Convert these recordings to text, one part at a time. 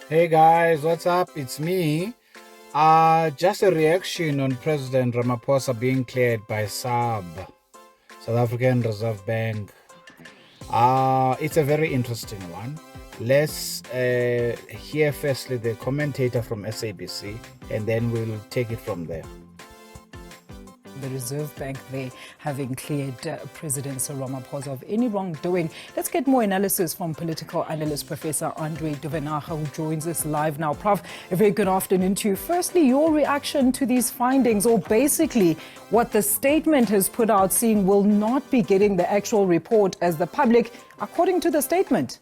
Hey guys, what's up? It's me. Just a reaction on President Ramaphosa being cleared by SARB, South African Reserve Bank. It's a very interesting one. Let's hear firstly the commentator from SABC, and then we'll take it from there. The Reserve Bank there having cleared President Cyril Ramaphosa of any wrongdoing. Let's get more analysis from political analyst Professor Andre Duvenaga, who joins us live now. Prof, a very good afternoon to you. Firstly, your reaction to these findings, or basically what the statement has put out, saying will not be getting the actual report as the public, according to the statement.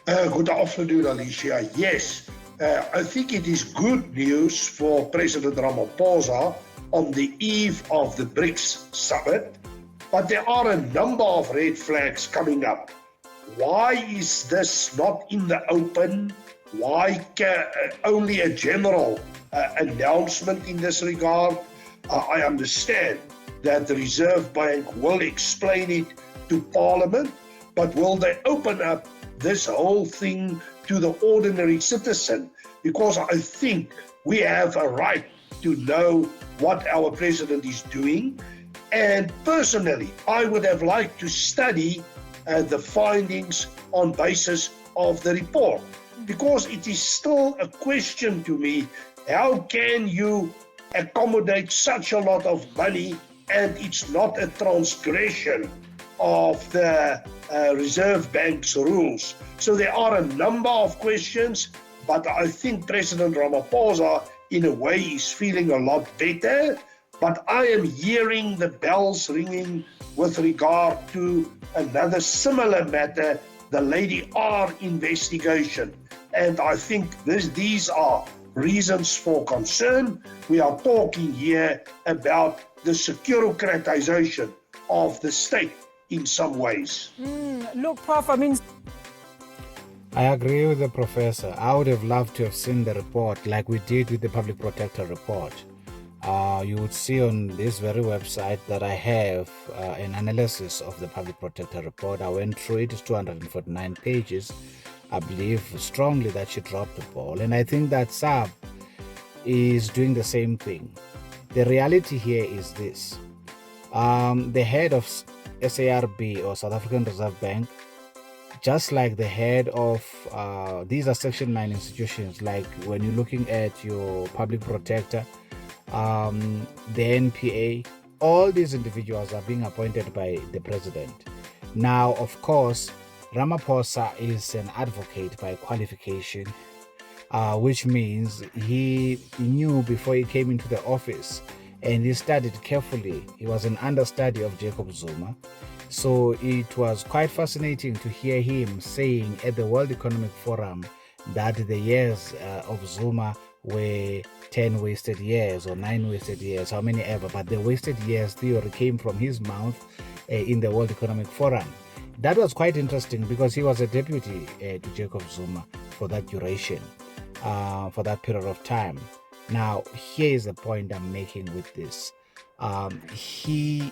Good afternoon, Alicia. Yes, I think it is good news for President Ramaphosa on the eve of the BRICS summit, but there are a number of red flags coming up. Why is this not in the open? Why only a general announcement in this regard? I understand that the Reserve Bank will explain it to Parliament, but will they open up this whole thing to the ordinary citizen? Because I think we have a right to know what our president is doing. And personally, I would have liked to study the findings on basis of the report, because it is still a question to me, how can you accommodate such a lot of money and it's not a transgression of the Reserve Bank's rules? So there are a number of questions, but I think President Ramaphosa in a way is feeling a lot better. But I am hearing the bells ringing with regard to another similar matter, the Lady R investigation. And I think these are reasons for concern. We are talking here about the securitization of the state in some ways. Look, Prof, I agree with the professor. I would have loved to have seen the report like we did with the Public Protector report. You would see on this very website that I have an analysis of the Public Protector report. I went through it. It's 249 pages. I believe strongly that she dropped the ball. And I think that SARB is doing the same thing. The reality here is this. The head of SARB, or South African Reserve Bank, just like the head of these are Section 9 institutions, like when you're looking at your Public Protector, the NPA, all these individuals are being appointed by the president. Now, of course, Ramaphosa is an advocate by qualification, which means he knew before he came into the office, and he studied carefully. He was an understudy of Jacob Zuma. So it was quite fascinating to hear him saying at the World Economic Forum that the years of Zuma were 10 wasted years or 9 wasted years, how many ever, but the wasted years theory came from his mouth in the World Economic Forum. That was quite interesting because he was a deputy to Jacob Zuma for that duration, for that period of time. Now, here is the point I'm making with this. He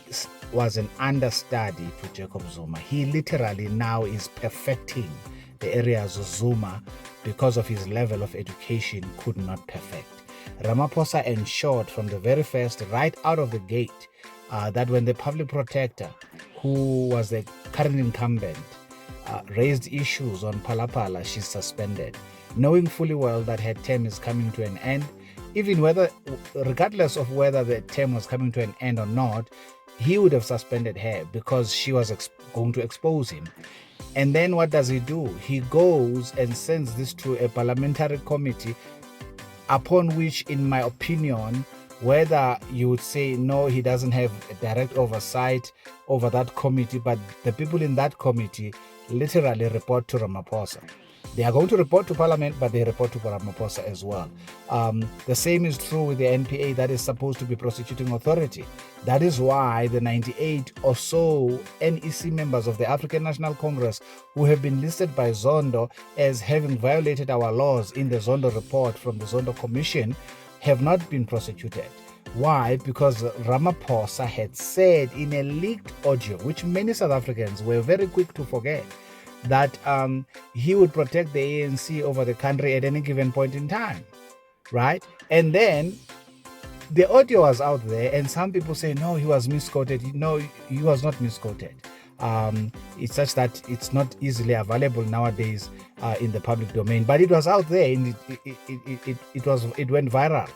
was an understudy to Jacob Zuma. He literally now is perfecting the areas Zuma, because of his level of education, could not perfect. Ramaphosa ensured from the very first, right out of the gate, that when the Public Protector, who was the current incumbent, raised issues on Phala Phala, she's suspended, knowing fully well that her term is coming to an end. Even regardless of whether the term was coming to an end or not, he would have suspended her because she was going to expose him. And then what does he do? He goes and sends this to a parliamentary committee, upon which, in my opinion, whether you would say no, he doesn't have a direct oversight over that committee, but the people in that committee literally report to Ramaphosa. They are going to report to Parliament, but they report to Ramaphosa as well. The same is true with the NPA, that is supposed to be prosecuting authority. That is why the 98 or so NEC members of the African National Congress, who have been listed by Zondo as having violated our laws in the Zondo report from the Zondo Commission, have not been prosecuted. Why? Because Ramaphosa had said in a leaked audio, which many South Africans were very quick to forget, that he would protect the ANC over the country at any given point in time, right? And then the audio was out there, and some people say, no, he was misquoted. No, he was not misquoted. It's such that it's not easily available nowadays in the public domain, but it was out there, and it went viral.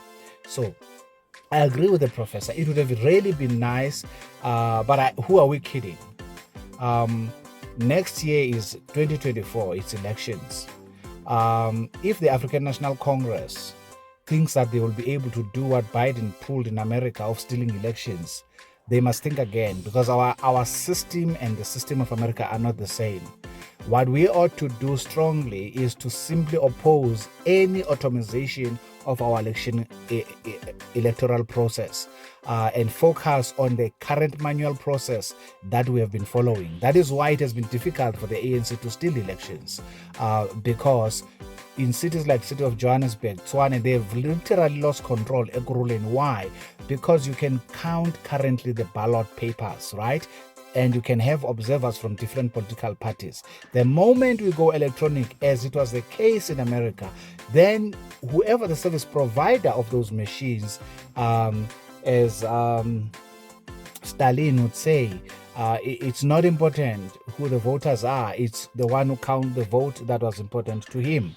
So I agree with the professor. It would have really been nice, but who are we kidding? Next year is 2024. It's elections. If the African National Congress thinks that they will be able to do what Biden pulled in America of stealing elections, they must think again, because our system and the system of America are not the same. What we ought to do strongly is to simply oppose any automation of our electoral process and focus on the current manual process that we have been following. That is why it has been difficult for the ANC to steal elections, because in cities like city of Johannesburg, Tshwane, they've literally lost control. Why? Because you can count currently the ballot papers, right? And you can have observers from different political parties. The moment we go electronic, as it was the case in America, then whoever the service provider of those machines, as Stalin would say, it's not important who the voters are, it's the one who counts the vote that was important to him.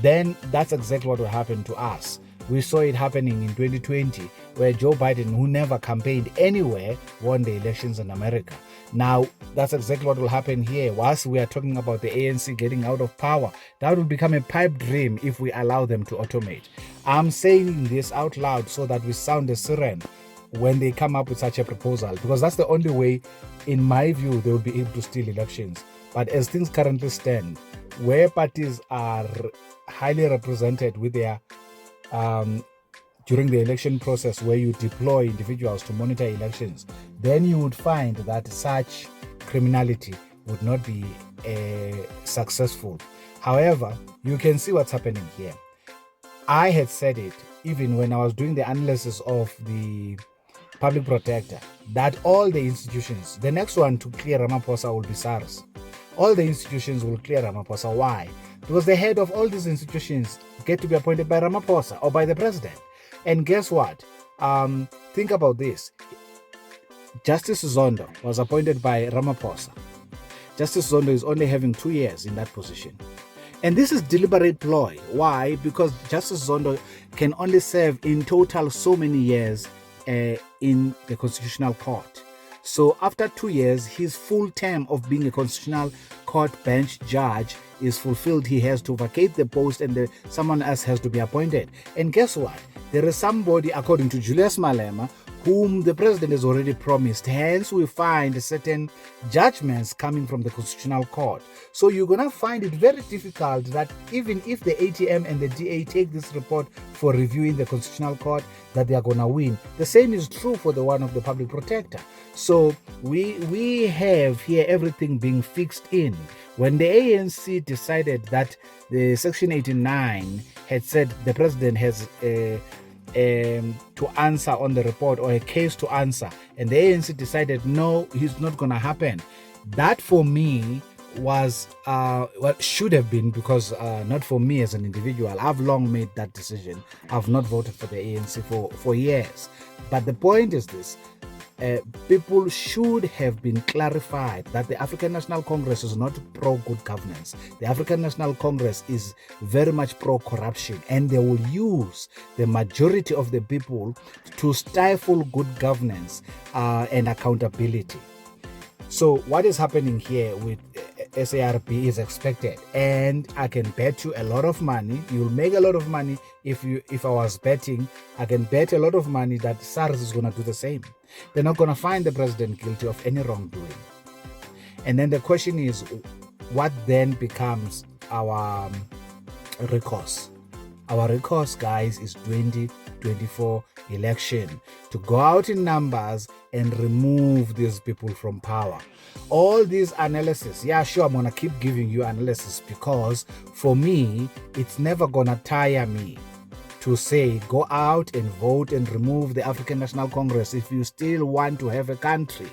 Then that's exactly what will happen to us. We saw it happening in 2020, where Joe Biden, who never campaigned anywhere, won the elections in America. Now, that's exactly what will happen here. Whilst we are talking about the ANC getting out of power, that will become a pipe dream if we allow them to automate. I'm saying this out loud so that we sound a siren when they come up with such a proposal, because that's the only way, in my view, they will be able to steal elections. But as things currently stand, where parties are highly represented with their during the election process, where you deploy individuals to monitor elections, then you would find that such criminality would not be successful. However, you can see what's happening here. I had said it even when I was doing the analysis of the public protector, that all the institutions, the next one to clear Ramaphosa will be SARS. All the institutions will clear Ramaphosa. Why? Because the head of all these institutions get to be appointed by Ramaphosa or by the president. And guess what? Think about this. Justice Zondo was appointed by Ramaphosa. Justice Zondo is only having 2 years in that position. And this is deliberate ploy. Why? Because Justice Zondo can only serve in total so many years in the Constitutional Court. So after 2 years, his full term of being a Constitutional Court bench judge is fulfilled. He has to vacate the post, and someone else has to be appointed. And guess what? There is somebody, according to Julius Malema, whom the president has already promised. Hence, we find certain judgments coming from the Constitutional Court. So you're going to find it very difficult that even if the ATM and the DA take this report for review in the Constitutional Court, that they are going to win. The same is true for the one of the public protector. So we have here everything being fixed in. When the ANC decided that the Section 89 had said the president has to answer on the report, or a case to answer, and the ANC decided no, it's not going to happen, that for me was what should have been, because not for me as an individual. I've long made that decision. I've not voted for the ANC for years. But the point is this: people should have been clarified that the African National Congress is not pro-good governance. The African National Congress is very much pro-corruption, and they will use the majority of the people to stifle good governance and accountability. So what is happening here with SARB is expected, and I can bet you a lot of money. You'll make a lot of money if I was betting. I can bet a lot of money that SARS is going to do the same. They're not going to find the president guilty of any wrongdoing. And then the question is, what then becomes our recourse? Our recourse, guys, is 2024 election, to go out in numbers and remove these people from power. All these analysis, yeah, sure, I'm going to keep giving you analysis, because for me, it's never going to tire me to say, go out and vote and remove the African National Congress if you still want to have a country.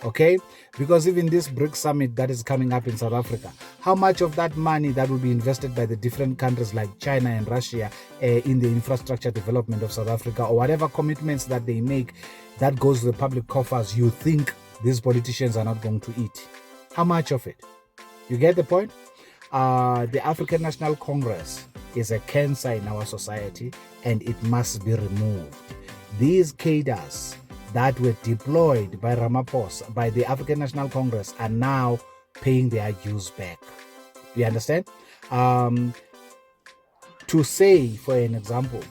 Okay, because even this BRICS summit that is coming up in South Africa, how much of that money that will be invested by the different countries like China and Russia in the infrastructure development of South Africa, or whatever commitments that they make that goes to the public coffers, you think these politicians are not going to eat? How much of it? You get the point? The African National Congress is a cancer in our society, and it must be removed. These cadres that were deployed by Ramaphosa, by the African National Congress, are now paying their dues back. You understand? To say, for an example,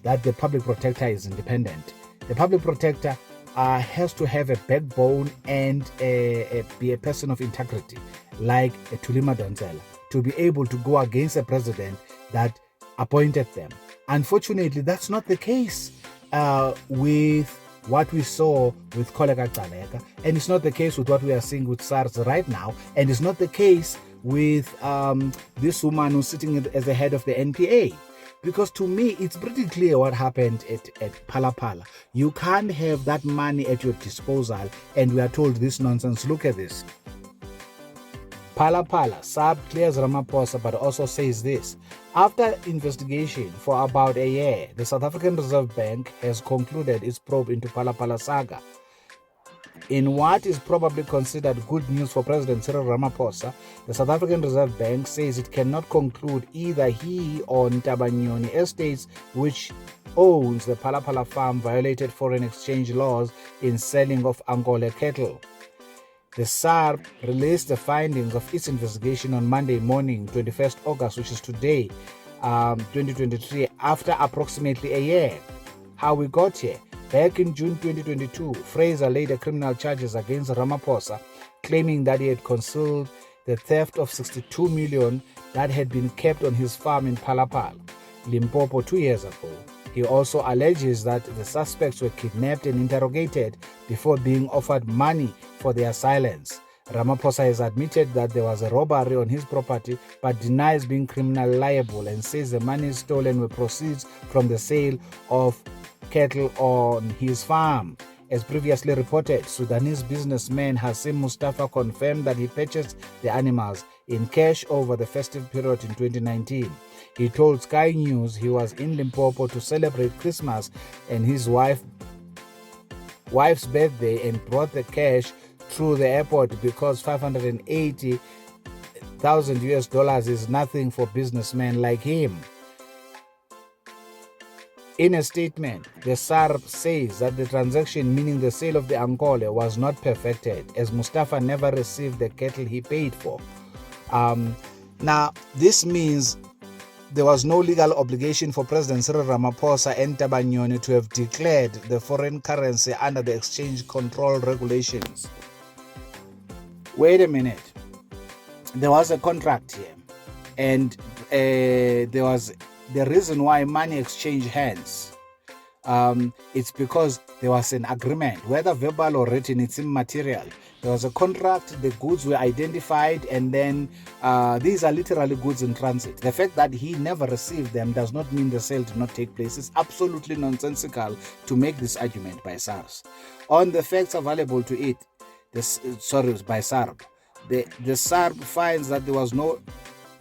that the public protector is independent, the public protector has to have a backbone and be a person of integrity, like a Tulima Donzela, to be able to go against a president that appointed them. Unfortunately, that's not the case with what we saw with Koleka Gcaleka, and it's not the case with what we are seeing with SARS right now, and it's not the case with this woman who's sitting as the head of the NPA. Because to me, it's pretty clear what happened at Phala Phala. You can't have that money at your disposal, and we are told this nonsense. Look at this. Phala Phala, SARB clears Ramaphosa, but also says this. After investigation for about a year, the South African Reserve Bank has concluded its probe into Phala Phala saga. In what is probably considered good news for President Cyril Ramaphosa, the South African Reserve Bank says it cannot conclude either he or Ntaba Nyoni Estates, which owns the Phala Phala farm, violated foreign exchange laws in selling of Angola cattle. The SARB released the findings of its investigation on Monday morning, 21st August, which is today, 2023, after approximately a year. How we got here? Back in June 2022, Fraser laid criminal charges against Ramaphosa, claiming that he had concealed the theft of 62 million that had been kept on his farm in Phala Phala, Limpopo 2 years ago. He also alleges that the suspects were kidnapped and interrogated before being offered money for their silence. Ramaphosa has admitted that there was a robbery on his property, but denies being criminally liable and says the money stolen were proceeds from the sale of cattle on his farm. As previously reported, Sudanese businessman Hassim Mustafa confirmed that he purchased the animals in cash over the festive period in 2019. He told Sky News he was in Limpopo to celebrate Christmas and his wife's birthday and brought the cash through the airport because $580,000 is nothing for businessmen like him. In a statement, the SARB says that the transaction, meaning the sale of the Angola, was not perfected, as Mustafa never received the cattle he paid for. Now, this means there was no legal obligation for President Cyril Ramaphosa and Ntaba Nyoni to have declared the foreign currency under the exchange control regulations. Wait a minute. There was a contract here, and there was the reason why money exchanged hands. It's because there was an agreement, whether verbal or written, it's immaterial. There was a contract, the goods were identified, and then these are literally goods in transit. The fact that he never received them does not mean the sale did not take place. It's absolutely nonsensical to make this argument by SARS. On the facts available to it, by SARB, the SARB finds that there was no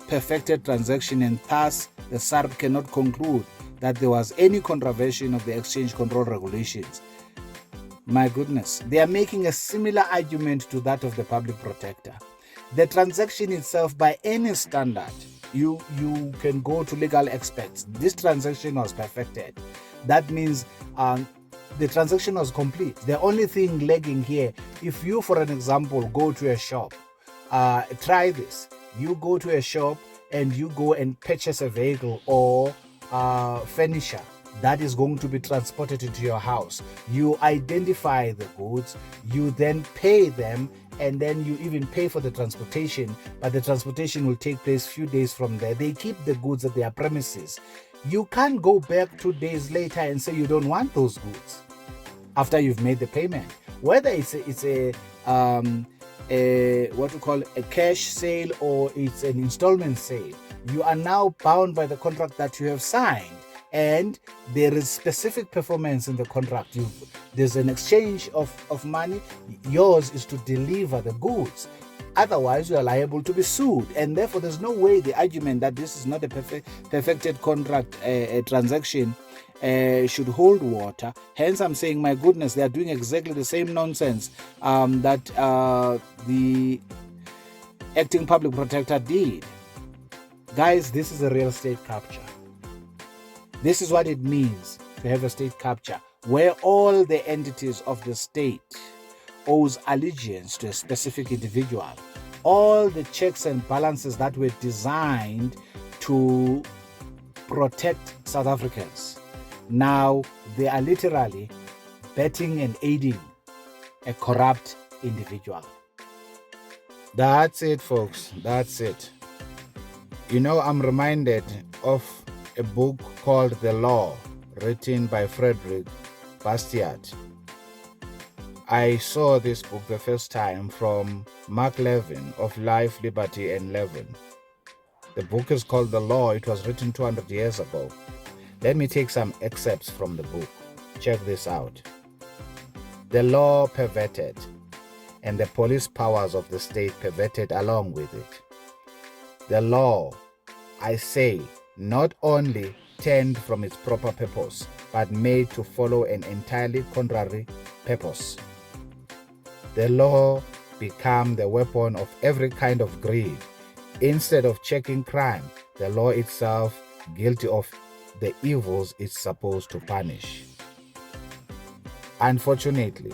perfected transaction, and thus the SARB cannot conclude that there was any contravention of the exchange control regulations. My goodness, they are making a similar argument to that of the public protector. The transaction itself, by any standard, you can go to legal experts. This transaction was perfected. That means the transaction was complete. The only thing lagging here, if you, for an example, go to a shop, try this. You go to a shop and you go and purchase a vehicle or furniture that is going to be transported into your house. You identify the goods, you then pay them, and then you even pay for the transportation, but the transportation will take place a few days from there. They keep the goods at their premises. You can't go back 2 days later and say you don't want those goods after you've made the payment. Whether it's a what we call a cash sale or it's an installment sale, you are now bound by the contract that you have signed. and there is specific performance in the contract. There's an exchange of money. Yours is to deliver the goods. Otherwise, you are liable to be sued. And therefore, there's no way the argument that this is not a perfected contract transaction should hold water. Hence, I'm saying, my goodness, they are doing exactly the same nonsense that the acting public protector did. Guys, this is a real state capture. This is what it means to have a state capture, where all the entities of the state owes allegiance to a specific individual. All the checks and balances that were designed to protect South Africans, now they are literally betting and aiding a corrupt individual. That's it, folks. That's it. You know, I'm reminded of a book called The Law, written by Frederick Bastiat. I saw this book the first time from Mark Levin of Life, Liberty and Levin. The book is called The Law. It was written 200 years ago. Let me take some excerpts from the book. Check this out. The law perverted, and the police powers of the state perverted along with it. The law, I say, not only turned from its proper purpose, but made to follow an entirely contrary purpose. The law became the weapon of every kind of greed. Instead of checking crime, the law itself guilty of the evils it's supposed to punish. Unfortunately,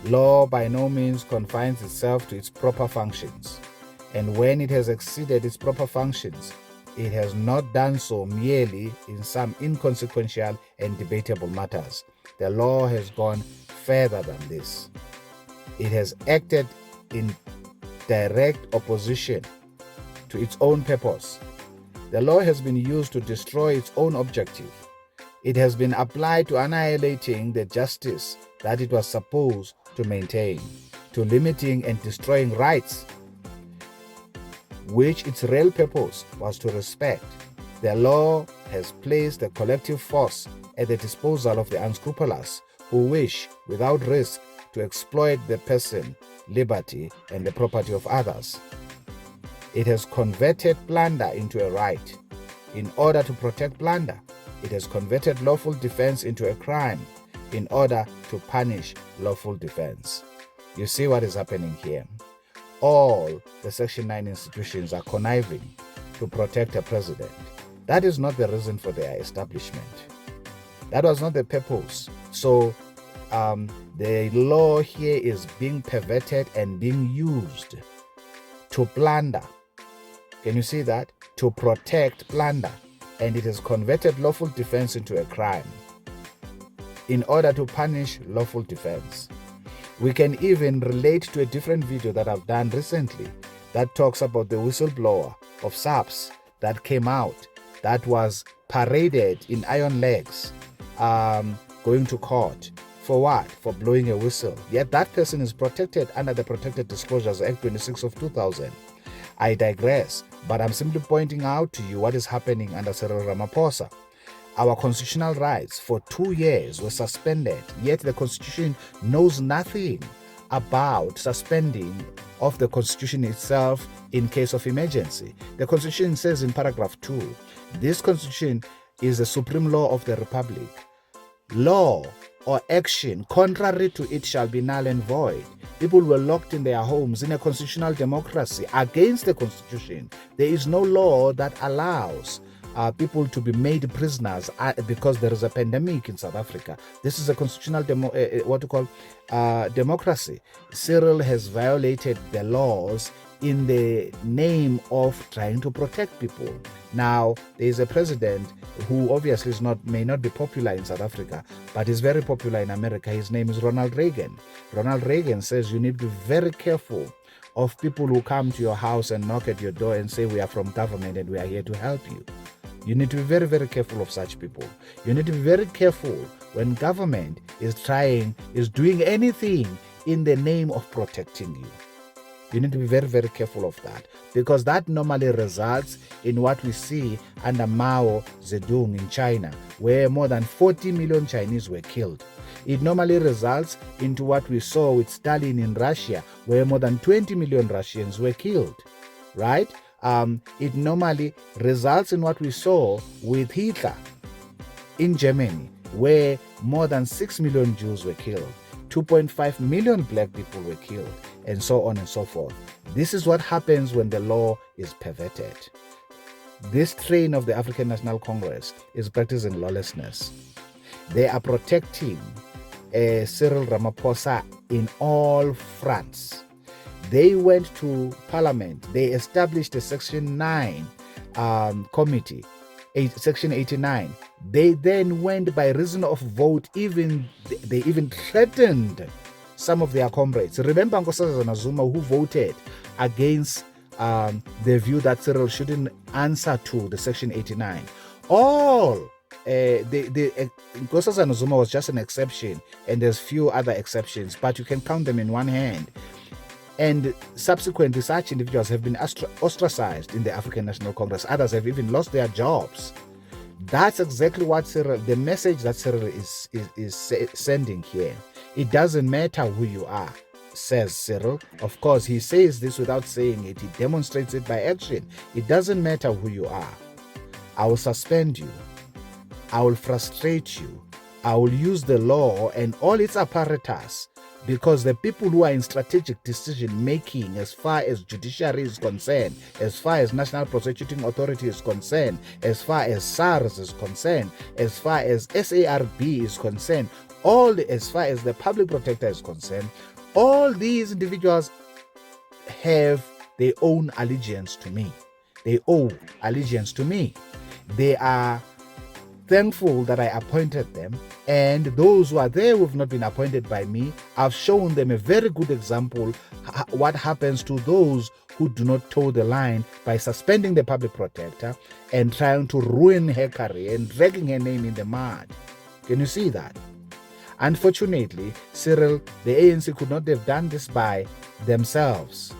law by no means confines itself to its proper functions, and when it has exceeded its proper functions, it has not done so merely in some inconsequential and debatable matters. The law has gone further than this. It has acted in direct opposition to its own purpose. The law has been used to destroy its own objective. It has been applied to annihilating the justice that it was supposed to maintain, to limiting and destroying rights, which its real purpose was to respect. The law has placed the collective force at the disposal of the unscrupulous who wish, without risk, to exploit the person, liberty, and the property of others. It has converted plunder into a right. In order to protect plunder, it has converted lawful defense into a crime in order to punish lawful defense. You see what is happening here? All the Section 9 institutions are conniving to protect a president. That is not the reason for their establishment. That was not the purpose. So the law here is being perverted and being used to plunder. Can you see that? To protect plunder. And it has converted lawful defense into a crime in order to punish lawful defense. We can even relate to a different video that I've done recently that talks about the whistleblower of SARB that came out, that was paraded in iron legs, going to court. For what? For blowing a whistle. Yet that person is protected under the Protected Disclosures Act 26 of 2000. I digress, but I'm simply pointing out to you what is happening under Cyril Ramaphosa. Our constitutional rights for 2 years were suspended, yet the Constitution knows nothing about suspending of the Constitution itself in case of emergency. The Constitution says in paragraph 2, this Constitution is the supreme law of the Republic. Law or action contrary to it shall be null and void. People were locked in their homes in a constitutional democracy against the Constitution. There is no law that allows people to be made prisoners because there is a pandemic in South Africa. This is a constitutional democracy. Cyril has violated the laws in the name of trying to protect people. Now, there is a president who obviously may not be popular in South Africa, but is very popular in America. His name is Ronald Reagan. Ronald Reagan says you need to be very careful of people who come to your house and knock at your door and say, we are from government and we are here to help you. You need to be very, very careful of such people. You need to be very careful when government is doing anything in the name of protecting you. You need to be very, very careful of that, because that normally results in what we see under Mao Zedong in China, where more than 40 million Chinese were killed. It normally results into what we saw with Stalin in Russia, where more than 20 million Russians were killed, right? It normally results in what we saw with Hitler in Germany, where more than 6 million Jews were killed, 2.5 million black people were killed, and so on and so forth. This is what happens when the law is perverted. This train of the African National Congress is practicing lawlessness. They are protecting Cyril Ramaphosa in all fronts. They went to Parliament. They established a Section 9 committee, Section 89. They then went by reason of vote, they even threatened some of their comrades. Remember Nkosazana Zuma, who voted against the view that Cyril shouldn't answer to the Section 89. Nkosazana Zuma was just an exception, and there's few other exceptions, but you can count them in one hand. And subsequently, such individuals have been ostracized in the African National Congress. Others have even lost their jobs. That's exactly what the message that Cyril is sending here. It doesn't matter who you are, says Cyril. Of course, he says this without saying it. He demonstrates it by action. It doesn't matter who you are. I will suspend you. I will frustrate you. I will use the law and all its apparatus, because the people who are in strategic decision making, as far as judiciary is concerned, as far as National Prosecuting Authority is concerned, as far as SARS is concerned, as far as SARB is concerned, as far as the public protector is concerned, all these individuals have their own allegiance to me. They owe allegiance to me. They are thankful that I appointed them, and those who are there who have not been appointed by me, I've shown them a very good example what happens to those who do not toe the line by suspending the public protector and trying to ruin her career and dragging her name in the mud. Can you see that? Unfortunately, Cyril, the ANC could not have done this by themselves.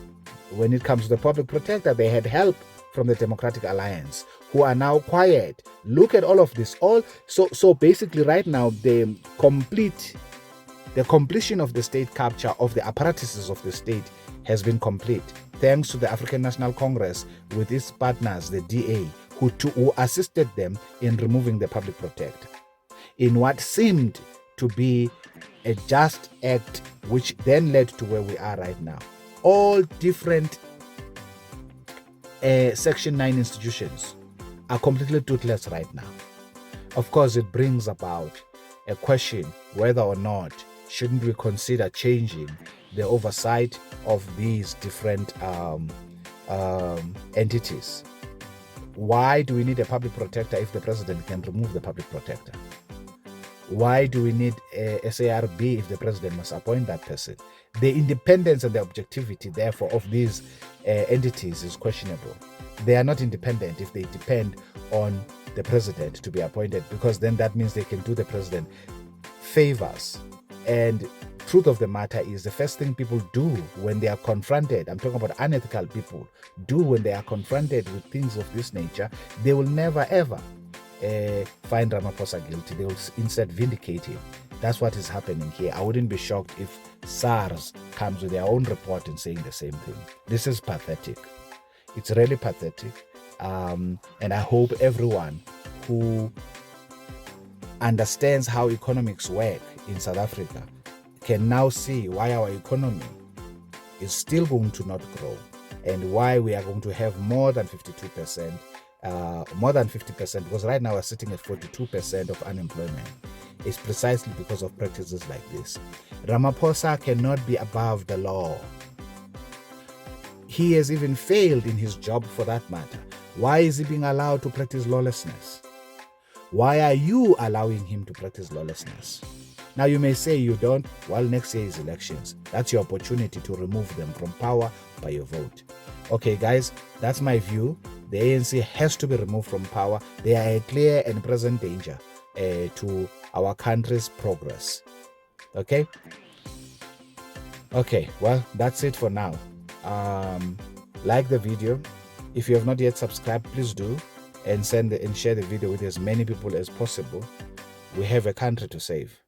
When it comes to the public protector, they had help from the Democratic Alliance, who are now quiet. Look at all of this. So basically right now, the completion of the state capture of the apparatuses of the state has been complete, thanks to the African National Congress with its partners, the DA, who assisted them in removing the public protector in what seemed to be a just act, which then led to where we are right now. All different Section 9 institutions are completely toothless right now. Of course, it brings about a question whether or not shouldn't we consider changing the oversight of these different entities. Why do we need a public protector if the president can remove the public protector? Why do we need a SARB if the president must appoint that person? The independence and the objectivity, therefore, of these entities is questionable. They are not independent if they depend on the president to be appointed, because then that means they can do the president favors. And truth of the matter is, the first thing people do when they are confronted, I'm talking about unethical people, do when they are confronted with things of this nature, they will never ever find Ramaphosa guilty. They will instead vindicate him. That's what is happening here. I wouldn't be shocked if SARS comes with their own report and saying the same thing. This is pathetic. It's really pathetic. And I hope everyone who understands how economics work in South Africa can now see why our economy is still going to not grow, and why we are going to have more than 52%, more than 50%, because right now we're sitting at 42% of unemployment. It's precisely because of practices like this. Ramaphosa cannot be above the law. He has even failed in his job for that matter. Why is he being allowed to practice lawlessness? Why are you allowing him to practice lawlessness? Now you may say you don't. Well, next year is elections. That's your opportunity to remove them from power by your vote. Okay, guys, that's my view. The ANC has to be removed from power. They are a clear and present danger to our country's progress. Okay, well, that's it for now. like the video. If you have not yet subscribed, please do, and share the video with as many people as possible. We have a country to save.